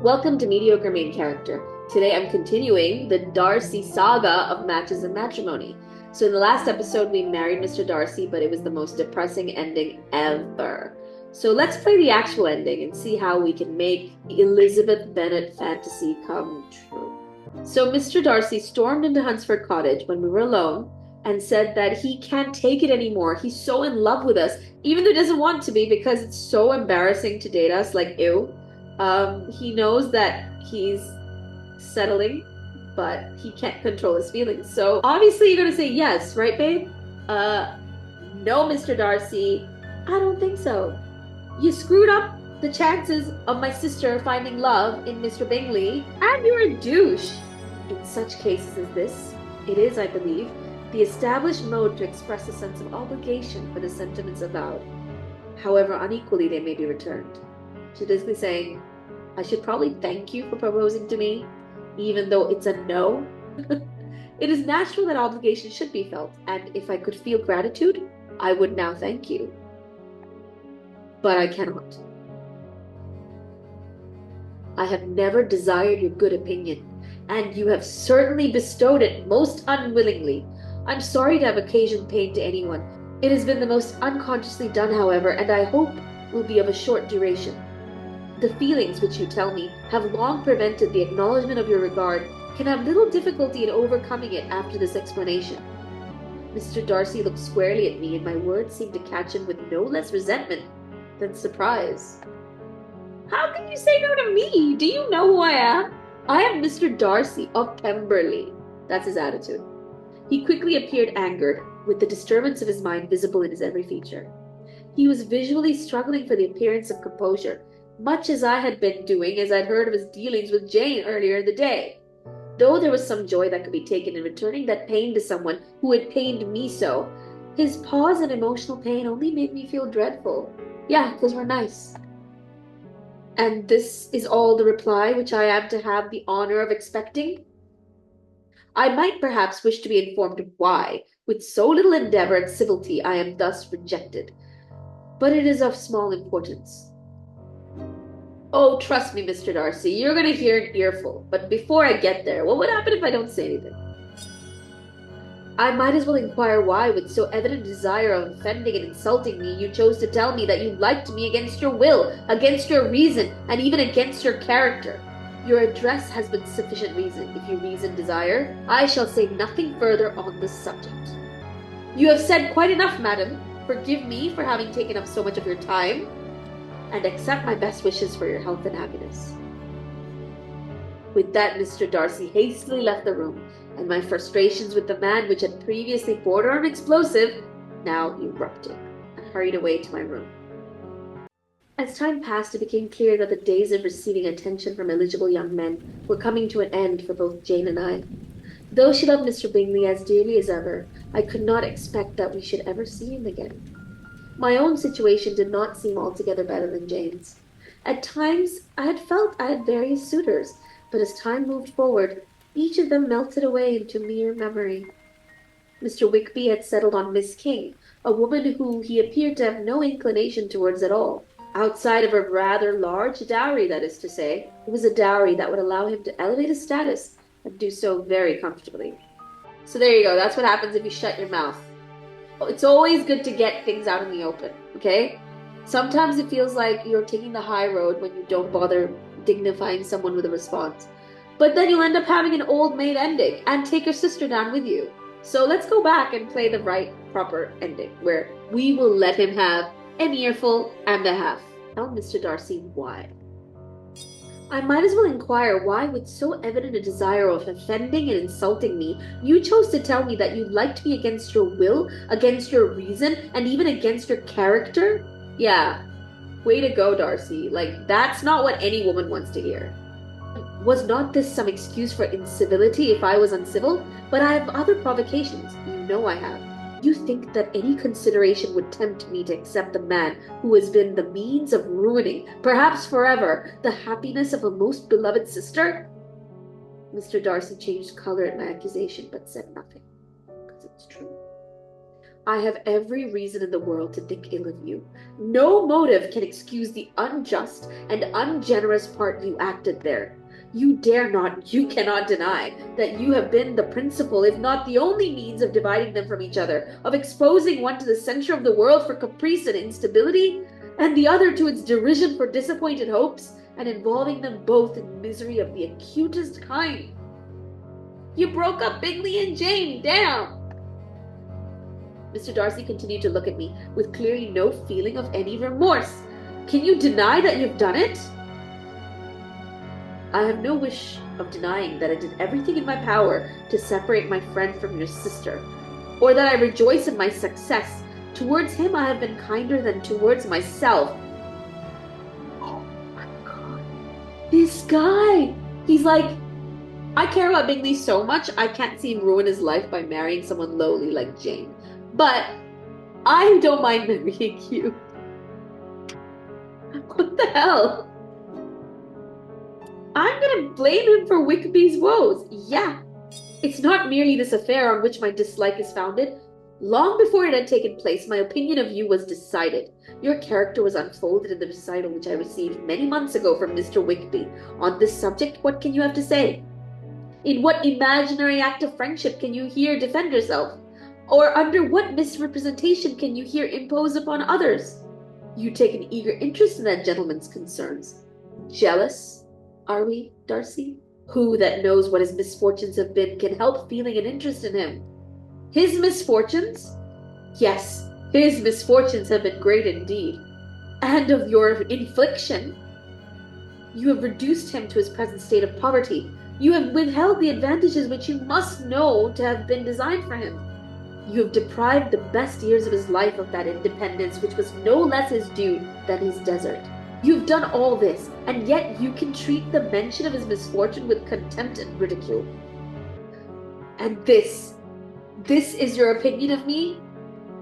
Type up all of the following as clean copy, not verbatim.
Welcome to Mediocre Main Character. Today I'm continuing the Darcy saga of matches and matrimony. So in the last episode we married Mr. Darcy, but it was the most depressing ending ever. So let's play the actual ending and see how we can make the Elizabeth Bennet fantasy come true. So Mr. Darcy stormed into Hunsford Cottage when we were alone and said that he can't take it anymore. He's so in love with us, even though he doesn't want to be because it's so embarrassing to date us, like ew. He knows that he's settling, but he can't control his feelings. So obviously you're gonna say yes, right, babe? No, Mr. Darcy. I don't think so. You screwed up the chances of my sister finding love in Mr. Bingley, and you're a douche. In such cases as this, it is, I believe, the established mode to express a sense of obligation for the sentiments avowed, however unequally they may be returned. She's basically saying, I should probably thank you for proposing to me, even though it's a no. It is natural that obligation should be felt, and if I could feel gratitude, I would now thank you. But I cannot. I have never desired your good opinion, and you have certainly bestowed it most unwillingly. I'm sorry to have occasioned pain to anyone. It has been the most unconsciously done, however, and I hope will be of a short duration. The feelings which you tell me have long prevented the acknowledgement of your regard can have little difficulty in overcoming it after this explanation. Mr. Darcy looked squarely at me, and my words seemed to catch him with no less resentment than surprise. How can you say no to me? Do you know who I am? I am Mr. Darcy of Pemberley. That's his attitude. He quickly appeared angered, with the disturbance of his mind visible in his every feature. He was visually struggling for the appearance of composure, much as I had been doing as I'd heard of his dealings with Jane earlier in the day. Though there was some joy that could be taken in returning that pain to someone who had pained me so, his pause and emotional pain only made me feel dreadful. Yeah, because we're nice. And this is all the reply which I am to have the honor of expecting? I might perhaps wish to be informed why, with so little endeavor at civility, I am thus rejected. But it is of small importance. Oh, trust me, Mr. Darcy, you're going to hear an earful. But before I get there, what would happen if I don't say anything? I might as well inquire why, with so evident desire of offending and insulting me, you chose to tell me that you liked me against your will, against your reason, and even against your character. Your address has been sufficient reason. If you reason desire, I shall say nothing further on this subject. You have said quite enough, madam. Forgive me for having taken up so much of your time, and accept my best wishes for your health and happiness. With that, Mr. Darcy hastily left the room, and my frustrations with the man, which had previously bordered on explosive, now erupted. I hurried away to my room. As time passed, it became clear that the days of receiving attention from eligible young men were coming to an end for both Jane and I. Though she loved Mr. Bingley as dearly as ever, I could not expect that we should ever see him again. My own situation did not seem altogether better than Jane's. At times, I had felt I had various suitors, but as time moved forward, each of them melted away into mere memory. Mr. Wickeby had settled on Miss King, a woman who he appeared to have no inclination towards at all. Outside of a rather large dowry, that is to say, it was a dowry that would allow him to elevate his status and do so very comfortably. So there you go. That's what happens if you shut your mouth. It's always good to get things out in the open, okay? Sometimes it feels like you're taking the high road when you don't bother dignifying someone with a response. But then you'll end up having an old maid ending and take your sister down with you. So let's go back and play the right, proper ending, where we will let him have an earful and a half. Tell Mr. Darcy why. I might as well inquire why, with so evident a desire of offending and insulting me, you chose to tell me that you liked me against your will, against your reason, and even against your character? Yeah, way to go, Darcy. Like, that's not what any woman wants to hear. Was not this some excuse for incivility if I was uncivil? But I have other provocations. You know I have. You think that any consideration would tempt me to accept the man who has been the means of ruining, perhaps forever, the happiness of a most beloved sister? Mr. Darcy changed color at my accusation, but said nothing, because it's true. I have every reason in the world to think ill of you. No motive can excuse the unjust and ungenerous part you acted there. You cannot deny that you have been the principal, if not the only means of dividing them from each other, of exposing one to the censure of the world for caprice and instability, and the other to its derision for disappointed hopes, and involving them both in misery of the acutest kind. You broke up Bingley and Jane, damn! Mr. Darcy continued to look at me with clearly no feeling of any remorse. Can you deny that you've done it? I have no wish of denying that I did everything in my power to separate my friend from your sister, or that I rejoice in my success. Towards him I have been kinder than towards myself. Oh my God. This guy! He's like, I care about Bingley so much, I can't see him ruin his life by marrying someone lowly like Jane. But I don't mind marrying you. What the hell? I'm gonna blame him for Wickeby's woes. Yeah, it's not merely this affair on which my dislike is founded. Long before it had taken place, my opinion of you was decided. Your character was unfolded in the recital which I received many months ago from Mr. Wickeby. On this subject, what can you have to say? In what imaginary act of friendship can you here defend yourself? Or under what misrepresentation can you here impose upon others? You take an eager interest in that gentleman's concerns. Jealous, are we, Darcy? Who that knows what his misfortunes have been can help feeling an interest in him? His misfortunes? Yes, his misfortunes have been great indeed. And of your infliction. You have reduced him to his present state of poverty. You have withheld the advantages which you must know to have been designed for him. You have deprived the best years of his life of that independence which was no less his due than his desert. You have done all this, and yet you can treat the mention of his misfortune with contempt and ridicule. And this is your opinion of me?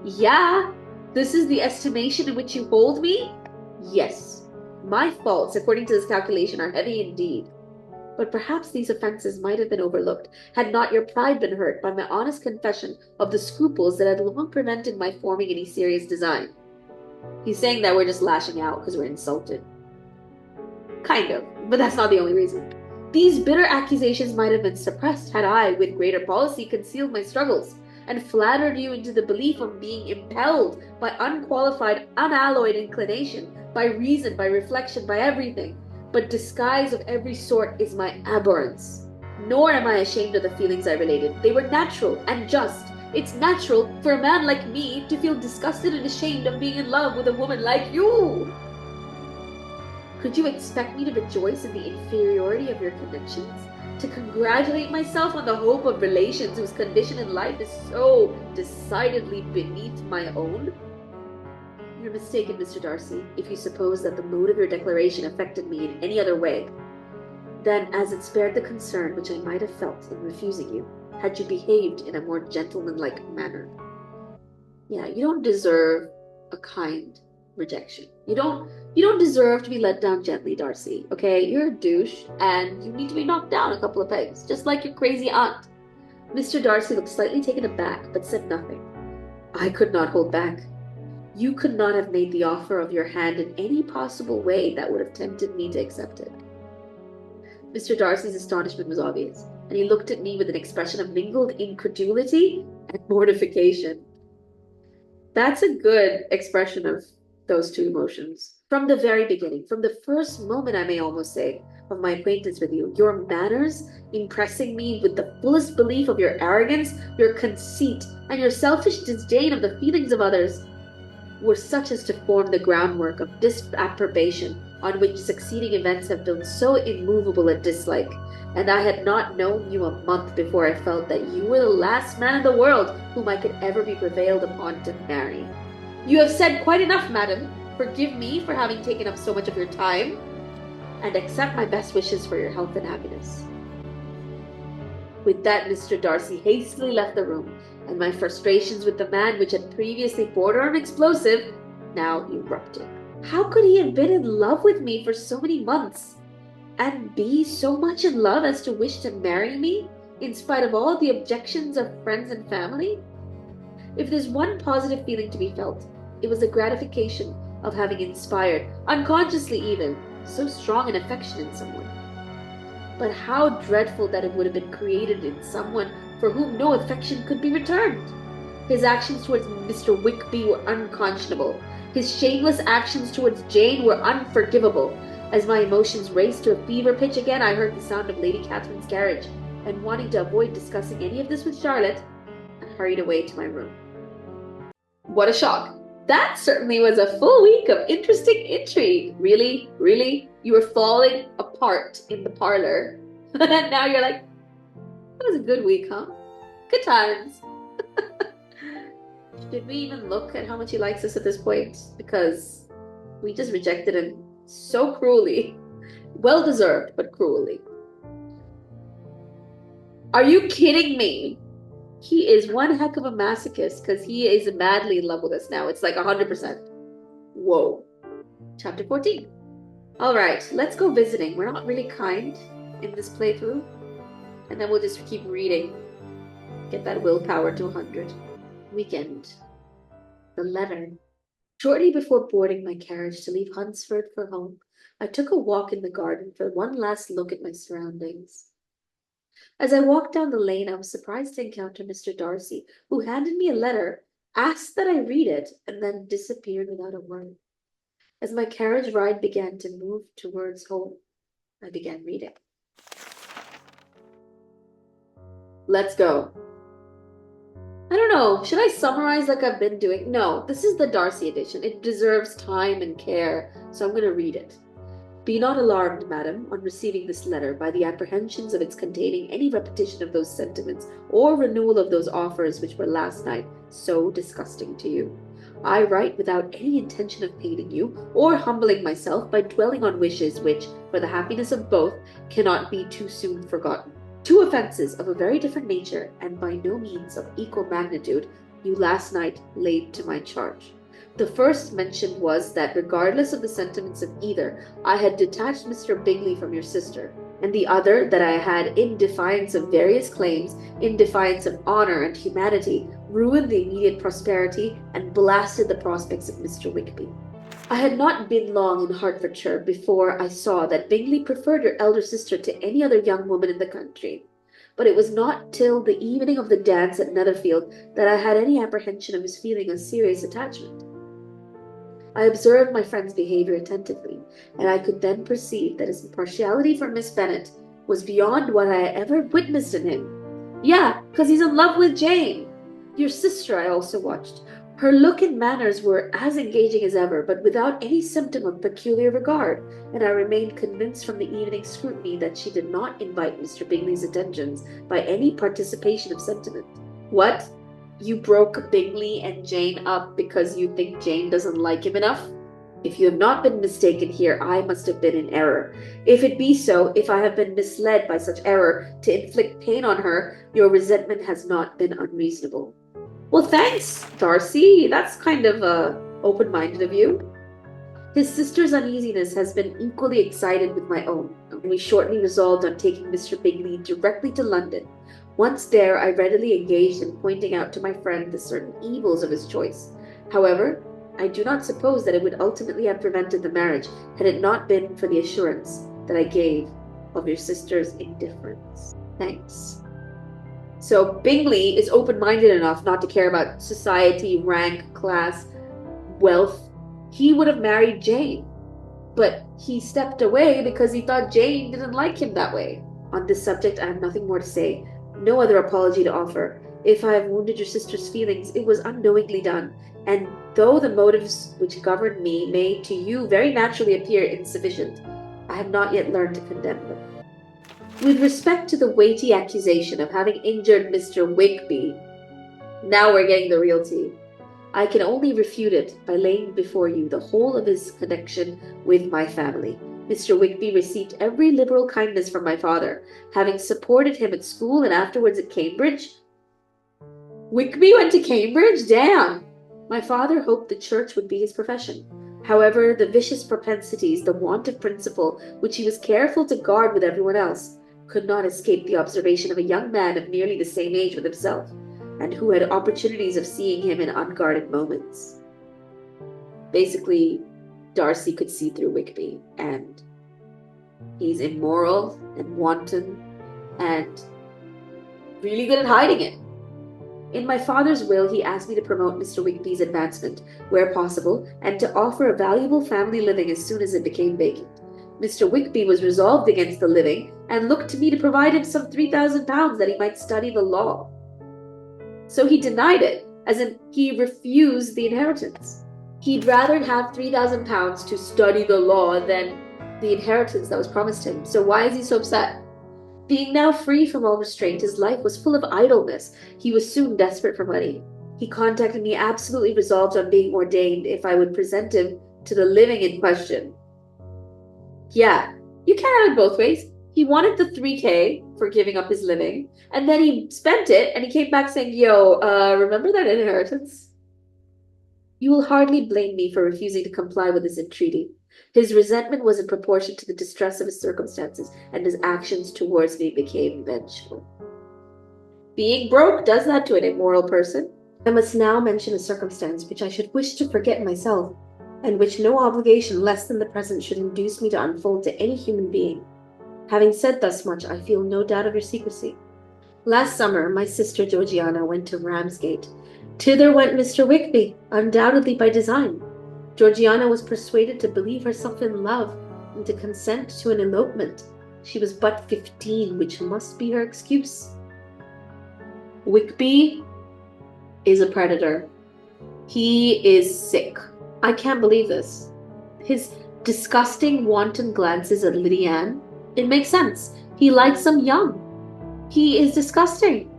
Yeah, this is the estimation in which you hold me? Yes, my faults, according to this calculation, are heavy indeed. But perhaps these offenses might have been overlooked, had not your pride been hurt by my honest confession of the scruples that had long prevented my forming any serious design. He's saying that we're just lashing out because we're insulted. Kind of, but that's not the only reason. These bitter accusations might have been suppressed had I, with greater policy, concealed my struggles, and flattered you into the belief of being impelled by unqualified, unalloyed inclination, by reason, by reflection, by everything. But disguise of every sort is my abhorrence. Nor am I ashamed of the feelings I related. They were natural and just. It's natural for a man like me to feel disgusted and ashamed of being in love with a woman like you. Could you expect me to rejoice in the inferiority of your connections? To congratulate myself on the hope of relations whose condition in life is so decidedly beneath my own? You're mistaken, Mr. Darcy, if you suppose that the mood of your declaration affected me in any other way. Then, as it spared the concern which I might have felt in refusing you, had you behaved in a more gentlemanlike manner. Yeah, you don't deserve a kind rejection. You don't deserve to be let down gently, Darcy, okay? You're a douche, and you need to be knocked down a couple of pegs, just like your crazy aunt. Mr. Darcy looked slightly taken aback, but said nothing. I could not hold back. You could not have made the offer of your hand in any possible way that would have tempted me to accept it. Mr. Darcy's astonishment was obvious, and he looked at me with an expression of mingled incredulity and mortification. That's a good expression of those two emotions. From the very beginning, from the first moment, I may almost say, of my acquaintance with you, your manners, impressing me with the fullest belief of your arrogance, your conceit, and your selfish disdain of the feelings of others, were such as to form the groundwork of disapprobation on which succeeding events have built so immovable a dislike, and I had not known you a month before I felt that you were the last man in the world whom I could ever be prevailed upon to marry. You have said quite enough, madam. Forgive me for having taken up so much of your time, and accept my best wishes for your health and happiness. With that, Mr. Darcy hastily left the room, and my frustrations with the man, which had previously bordered on explosive, now erupted. How could he have been in love with me for so many months, and be so much in love as to wish to marry me, in spite of all the objections of friends and family? If there's one positive feeling to be felt, it was the gratification of having inspired, unconsciously even, so strong an affection in someone. But how dreadful that it would have been created in someone for whom no affection could be returned! His actions towards Mr. Wickeby were unconscionable. His shameless actions towards Jane were unforgivable. As my emotions raced to a fever pitch again, I heard the sound of Lady Catherine's carriage, and wanting to avoid discussing any of this with Charlotte, I hurried away to my room. What a shock! That certainly was a full week of interesting intrigue. Really? Really? You were falling apart in the parlor. And now you're like, that was a good week, huh? Good times. Should we even look at how much he likes us at this point? Because we just rejected him so cruelly. Well deserved, but cruelly. Are you kidding me? He is one heck of a masochist because he is madly in love with us now. It's like 100%. Whoa. Chapter 14. All right, let's go visiting. We're not really kind in this playthrough. And then we'll just keep reading. Get that willpower to 100. Weekend. The letter. Shortly before boarding my carriage to leave Hunsford for home, I took a walk in the garden for one last look at my surroundings. As I walked down the lane, I was surprised to encounter Mr. Darcy, who handed me a letter, asked that I read it, and then disappeared without a word. As my carriage ride began to move towards home, I began reading. Let's go. I don't know, should I summarize like I've been doing? No, this is the Darcy edition. It deserves time and care, so I'm going to read it. Be not alarmed, madam, on receiving this letter by the apprehensions of its containing any repetition of those sentiments or renewal of those offers which were last night so disgusting to you. I write without any intention of paining you or humbling myself by dwelling on wishes which, for the happiness of both, cannot be too soon forgotten. Two offences of a very different nature and by no means of equal magnitude you last night laid to my charge. The first mentioned was that, regardless of the sentiments of either, I had detached Mr. Bingley from your sister, and the other that I had, in defiance of various claims, in defiance of honour and humanity, ruined the immediate prosperity and blasted the prospects of Mr. Wickeby. I had not been long in Hertfordshire before I saw that Bingley preferred your elder sister to any other young woman in the country. But it was not till the evening of the dance at Netherfield that I had any apprehension of his feeling a serious attachment. I observed my friend's behaviour attentively, and I could then perceive that his partiality for Miss Bennet was beyond what I had ever witnessed in him. Yeah, 'cause he's in love with Jane. Your sister I also watched. Her look and manners were as engaging as ever, but without any symptom of peculiar regard, and I remained convinced from the evening's scrutiny that she did not invite Mr. Bingley's attentions by any participation of sentiment. What? You broke Bingley and Jane up because you think Jane doesn't like him enough? If you have not been mistaken here, I must have been in error. If it be so, if I have been misled by such error to inflict pain on her, your resentment has not been unreasonable. Well, thanks, Darcy. That's kind of open-minded of you. His sister's uneasiness has been equally excited with my own, and we shortly resolved on taking Mr. Bingley directly to London. Once there, I readily engaged in pointing out to my friend the certain evils of his choice. However, I do not suppose that it would ultimately have prevented the marriage had it not been for the assurance that I gave of your sister's indifference. Thanks. So Bingley is open-minded enough not to care about society, rank, class, wealth. He would have married Jane, but he stepped away because he thought Jane didn't like him that way. On this subject, I have nothing more to say. No other apology to offer. If I have wounded your sister's feelings, it was unknowingly done, and though the motives which governed me may to you very naturally appear insufficient, I have not yet learned to condemn them. With respect to the weighty accusation of having injured Mr. Wickeby, now we're getting the real tea. I can only refute it by laying before you the whole of his connection with my family. Mr. Wickeby received every liberal kindness from my father, having supported him at school and afterwards at Cambridge. Wickeby went to Cambridge? Damn! My father hoped the church would be his profession. However, the vicious propensities, the want of principle, which he was careful to guard with everyone else, could not escape the observation of a young man of nearly the same age with himself. and who had opportunities of seeing him in unguarded moments. Basically, Darcy could see through Wickeby, and he's immoral and wanton and really good at hiding it. In my father's will, he asked me to promote Mr. Wickeby's advancement where possible and to offer a valuable family living as soon as it became vacant. Mr. Wickeby was resolved against the living and looked to me to provide him some £3,000 that he might study the law. So he denied it, as in he refused the inheritance. He'd rather have £3,000 to study the law than the inheritance that was promised him. So why is he so upset? Being now free from all restraint, his life was full of idleness. He was soon desperate for money. He contacted me absolutely resolved on being ordained if I would present him to the living in question. Yeah, you can't have it both ways. He wanted the 3K for giving up his living, and then he spent it, and he came back saying, yo, remember that inheritance? You will hardly blame me for refusing to comply with his entreaty. His resentment was in proportion to the distress of his circumstances, and his actions towards me became vengeful. Being broke does that to an immoral person. I must now mention a circumstance which I should wish to forget myself, and which no obligation less than the present should induce me to unfold to any human being. Having said thus much, I feel no doubt of your secrecy. Last summer, my sister Georgiana went to Ramsgate. Thither went Mr. Wickeby, undoubtedly by design. Georgiana was persuaded to believe herself in love and to consent to an elopement. She was but 15, which must be her excuse. Wickeby is a predator. He is sick. I can't believe this. His disgusting, wanton glances at Lydia Ann. It makes sense. He likes them young. He is disgusting.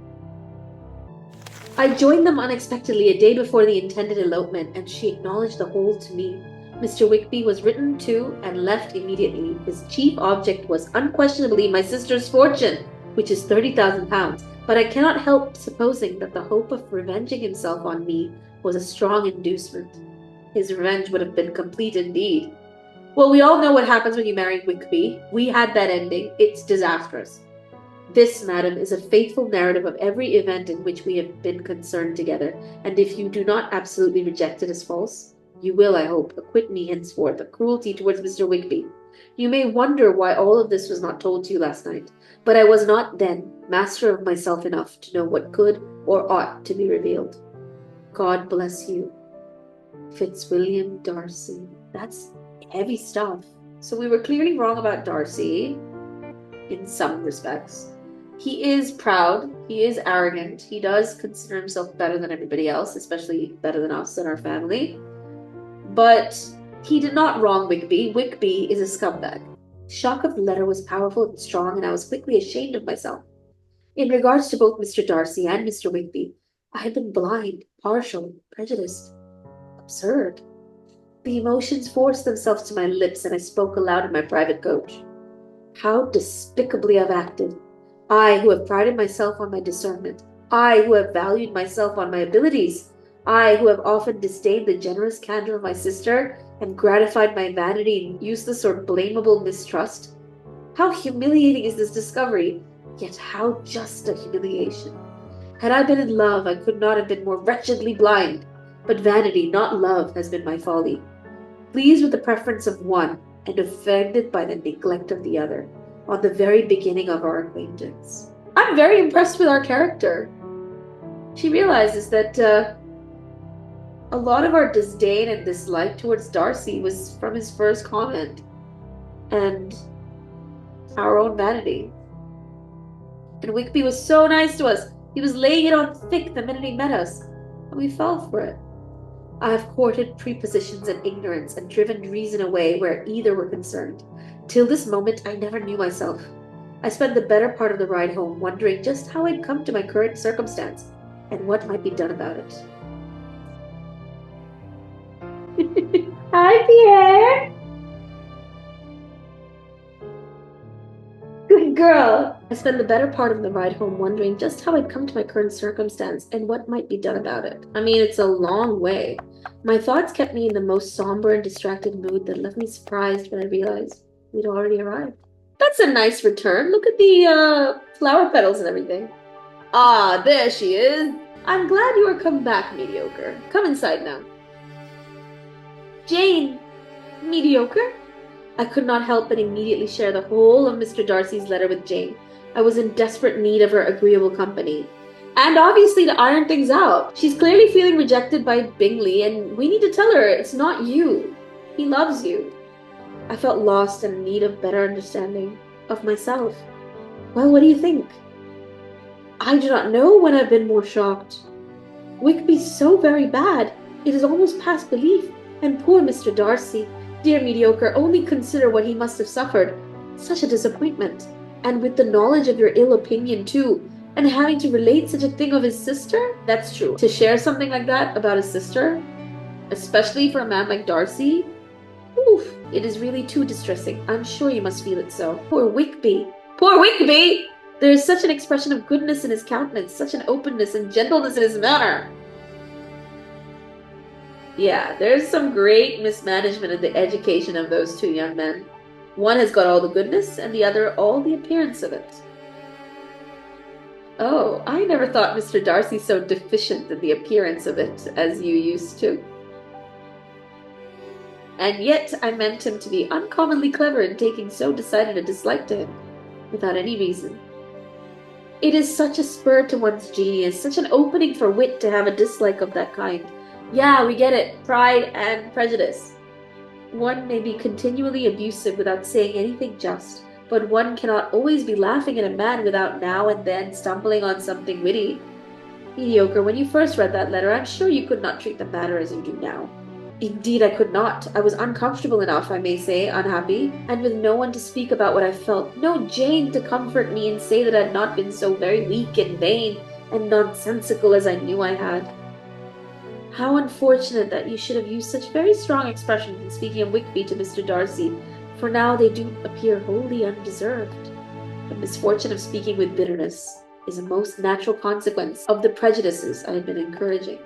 I joined them unexpectedly a day before the intended elopement, and she acknowledged the whole to me. Mr. Wickeby was written to and left immediately. His chief object was unquestionably my sister's fortune, which is £30,000, but I cannot help supposing that the hope of revenging himself on me was a strong inducement. His revenge would have been complete indeed. Well, we all know what happens when you marry Wickeby. We had that ending. It's disastrous. This, madam, is a faithful narrative of every event in which we have been concerned together, and if you do not absolutely reject it as false, you will, I hope, acquit me henceforth of cruelty towards Mr. Wickeby. You may wonder why all of this was not told to you last night, but I was not then master of myself enough to know what could or ought to be revealed. God bless you. Fitzwilliam Darcy. That's heavy stuff. So we were clearly wrong about Darcy in some respects. He is proud, he is arrogant, he does consider himself better than everybody else, especially better than us and our family. But he did not wrong Wickeby. Wickeby is a scumbag. The shock of the letter was powerful and strong, and I was quickly ashamed of myself. In regards to both Mr. Darcy and Mr. Wickeby, I had been blind, partial, prejudiced, absurd. The emotions forced themselves to my lips, and I spoke aloud in my private coach. How despicably I've acted. I, who have prided myself on my discernment. I, who have valued myself on my abilities. I, who have often disdained the generous candor of my sister and gratified my vanity in useless or blamable mistrust. How humiliating is this discovery, yet how just a humiliation. Had I been in love, I could not have been more wretchedly blind, but vanity, not love, has been my folly. Pleased with the preference of one, and offended by the neglect of the other, on the very beginning of our acquaintance. I'm very impressed with our character. She realizes that a lot of our disdain and dislike towards Darcy was from his first comment, and our own vanity. And Wickeby was so nice to us. He was laying it on thick the minute he met us, and we fell for it. I have courted prepossessions and ignorance and driven reason away where either were concerned. Till this moment, I never knew myself. I spent the better part of the ride home wondering just how I'd come to my current circumstance and what might be done about it. Hi, Pierre! Good girl! I spent the better part of the ride home wondering just how I'd come to my current circumstance and what might be done about it. I mean, it's a long way. My thoughts kept me in the most somber and distracted mood that left me surprised when I realized we'd already arrived. That's a nice return. Look at the flower petals and everything. Ah, there she is. I'm glad you are come back, mediocre. Come inside now. Jane! Mediocre? I could not help but immediately share the whole of Mr. Darcy's letter with Jane. I was in desperate need of her agreeable company. And obviously to iron things out. She's clearly feeling rejected by Bingley, and we need to tell her it's not you. He loves you. I felt lost and in need of better understanding of myself. Well, what do you think? I do not know when I've been more shocked. Wickeby's so very bad, it is almost past belief. And poor Mr. Darcy, dear mediocre, only consider what he must have suffered. Such a disappointment. And with the knowledge of your ill opinion, too, and having to relate such a thing of his sister? That's true. To share something like that about his sister, especially for a man like Darcy, oof, it is really too distressing. I'm sure you must feel it so. Poor Wickeby. Poor Wickeby! There is such an expression of goodness in his countenance, such an openness and gentleness in his manner. Yeah, there's some great mismanagement in the education of those two young men. One has got all the goodness, and the other all the appearance of it. Oh, I never thought Mr. Darcy so deficient in the appearance of it as you used to. And yet I meant him to be uncommonly clever in taking so decided a dislike to him, without any reason. It is such a spur to one's genius, such an opening for wit to have a dislike of that kind. Yeah, we get it. Pride and prejudice. One may be continually abusive without saying anything just, but one cannot always be laughing at a man without now and then stumbling on something witty. Mediocre, when you first read that letter, I'm sure you could not treat the matter as you do now. Indeed, I could not. I was uncomfortable enough, I may say, unhappy, and with no one to speak about what I felt, no Jane to comfort me and say that I had not been so very weak and vain and nonsensical as I knew I had. How unfortunate that you should have used such very strong expressions in speaking of Wickeby to Mr. Darcy, for now they do appear wholly undeserved. The misfortune of speaking with bitterness is a most natural consequence of the prejudices I had been encouraging.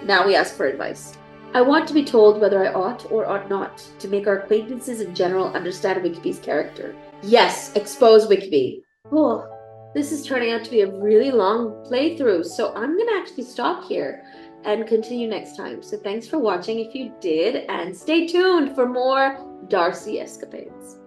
Now we ask for advice. I want to be told whether I ought or ought not to make our acquaintances in general understand Wickeby's character. Yes, expose Wickeby. Oh, this is turning out to be a really long playthrough, so I'm going to actually stop here and continue next time. So thanks for watching if you did, and stay tuned for more Darcy escapades.